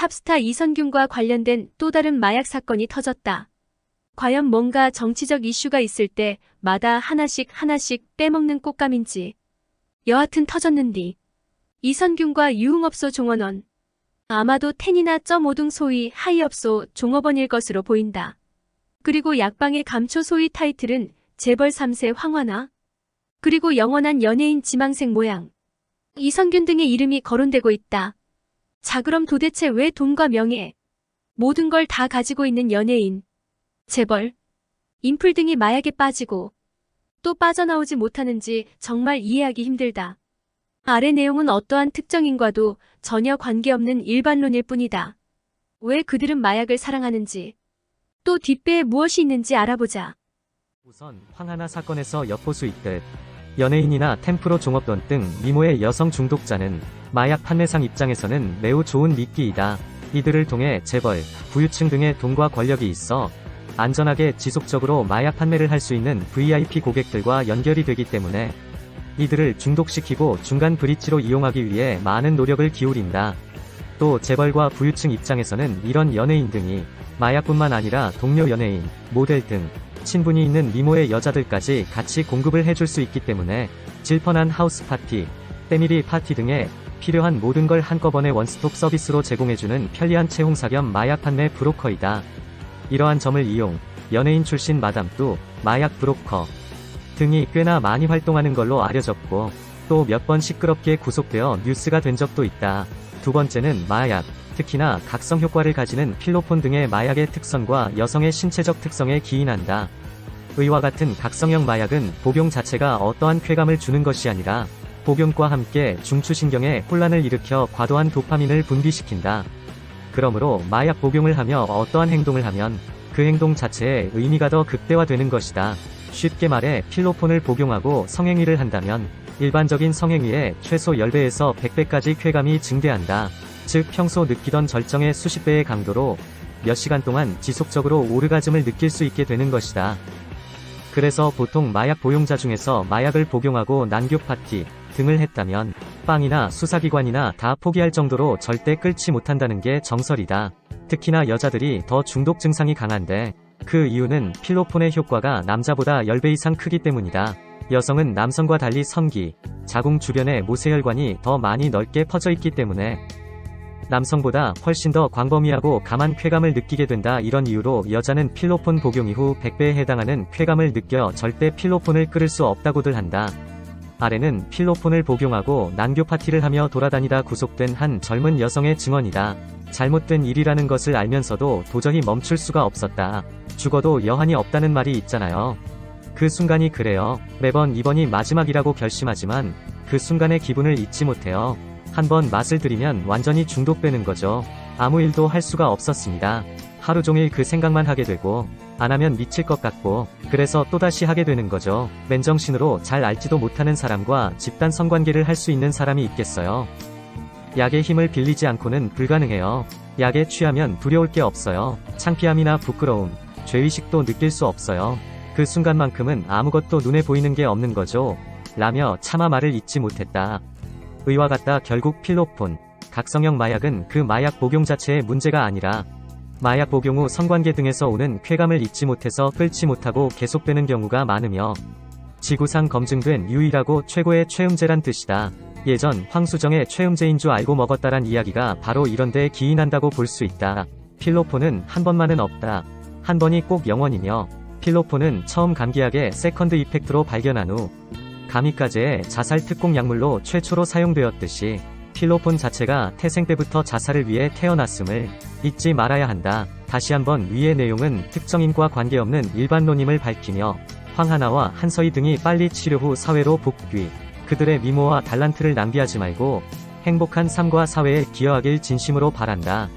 탑스타 이선균과 관련된 또 다른 마약 사건이 터졌다. 과연 뭔가 정치적 이슈가 있을 때 마다 하나씩 빼먹는 꽃감인지. 여하튼 터졌는디. 이선균과 유흥업소 종원원. 아마도 텐이나 점오등 소위 하이업소 종업원일 것으로 보인다. 그리고 약방의 감초 소위 타이틀은 재벌 3세 황화나. 그리고 영원한 연예인 지망생 모양. 이선균 등의 이름이 거론되고 있다. 자, 그럼 도대체 왜 돈과 명예, 모든 걸 다 가지고 있는 연예인, 재벌, 인플 등이 마약에 빠지고 또 빠져나오지 못하는지 정말 이해하기 힘들다. 아래 내용은 어떠한 특정인과도 전혀 관계없는 일반론일 뿐이다. 왜 그들은 마약을 사랑하는지, 또 뒷배에 무엇이 있는지 알아보자. 우선 황하나 사건에서 엿볼 있듯 연예인이나 템프로 종업원 등 미모의 여성 중독자는 마약 판매상 입장에서는 매우 좋은 미끼이다. 이들을 통해 재벌, 부유층 등의 돈과 권력이 있어 안전하게 지속적으로 마약 판매를 할 수 있는 VIP 고객들과 연결이 되기 때문에 이들을 중독시키고 중간 브릿지로 이용하기 위해 많은 노력을 기울인다. 또 재벌과 부유층 입장에서는 이런 연예인 등이 마약뿐만 아니라 동료 연예인, 모델 등 친분이 있는 미모의 여자들까지 같이 공급을 해줄 수 있기 때문에 질펀한 하우스 파티, 패밀리 파티 등에 필요한 모든 걸 한꺼번에 원스톱 서비스로 제공해주는 편리한 채용사 겸 마약 판매 브로커이다. 이러한 점을 이용 연예인 출신 마담 뚜, 마약 브로커 등이 꽤나 많이 활동하는 걸로 알려졌고 또 몇 번 시끄럽게 구속되어 뉴스가 된 적도 있다. 두 번째는 마약, 특히나 각성 효과를 가지는 필로폰 등의 마약의 특성과 여성의 신체적 특성에 기인한다. 의와 같은 각성형 마약은 복용 자체가 어떠한 쾌감을 주는 것이 아니라 복용과 함께 중추신경에 혼란을 일으켜 과도한 도파민을 분비시킨다. 그러므로 마약 복용을 하며 어떠한 행동을 하면 그 행동 자체의 의미가 더 극대화되는 것이다. 쉽게 말해 필로폰을 복용하고 성행위를 한다면 일반적인 성행위의 최소 10배에서 100배까지 쾌감이 증대한다. 즉 평소 느끼던 절정의 수십 배의 강도로 몇 시간 동안 지속적으로 오르가즘을 느낄 수 있게 되는 것이다. 그래서 보통 마약 복용자 중에서 마약을 복용하고 난교 파티 등을 했다면 빵이나 수사기관이나 다 포기할 정도로 절대 끌지 못한다는 게 정설이다. 특히나 여자들이 더 중독 증상이 강한데 그 이유는 필로폰의 효과가 남자보다 10배 이상 크기 때문이다. 여성은 남성과 달리 성기, 자궁 주변에 모세혈관이 더 많이 넓게 퍼져 있기 때문에 남성보다 훨씬 더 광범위하고 감한 쾌감을 느끼게 된다. 이런 이유로 여자는 필로폰 복용 이후 100배에 해당하는 쾌감을 느껴 절대 필로폰을 끊을 수 없다고들 한다. 아래는 필로폰을 복용하고 난교 파티를 하며 돌아다니다 구속된 한 젊은 여성의 증언이다. 잘못된 일이라는 것을 알면서도 도저히 멈출 수가 없었다. 죽어도 여한이 없다는 말이 있잖아요. 그 순간이 그래요. 매번 이번이 마지막이라고 결심하지만 그 순간의 기분을 잊지 못해요. 한번 맛을 들이면 완전히 중독되는 거죠. 아무 일도 할 수가 없었습니다. 하루 종일 그 생각만 하게 되고 안 하면 미칠 것 같고 그래서 또다시 하게 되는 거죠. 맨정신으로 잘 알지도 못하는 사람과 집단 성관계를 할 수 있는 사람이 있겠어요. 약의 힘을 빌리지 않고는 불가능해요. 약에 취하면 두려울 게 없어요. 창피함이나 부끄러움, 죄의식도 느낄 수 없어요. 그 순간만큼은 아무것도 눈에 보이는 게 없는 거죠. 라며 차마 말을 잇지 못했다. 의와 같다. 결국 필로폰, 각성형 마약은 그 마약 복용 자체의 문제가 아니라 마약 복용 후 성관계 등에서 오는 쾌감을 잊지 못해서 끌지 못하고 계속되는 경우가 많으며 지구상 검증된 유일하고 최고의 최음제란 뜻이다. 예전 황수정의 최음제인 줄 알고 먹었다란 이야기가 바로 이런 데에 기인한다고 볼 수 있다. 필로폰은 한 번만은 없다. 한 번이 꼭 영원이며 필로폰은 처음 감기약의 세컨드 이펙트로 발견한 후 가미카제의 자살 특공 약물로 최초로 사용되었듯이 필로폰 자체가 태생 때부터 자살을 위해 태어났음을 잊지 말아야 한다. 다시 한번 위의 내용은 특정인과 관계없는 일반론임을 밝히며 황하나와 한서희 등이 빨리 치료 후 사회로 복귀, 그들의 미모와 달란트를 낭비하지 말고 행복한 삶과 사회에 기여하길 진심으로 바란다.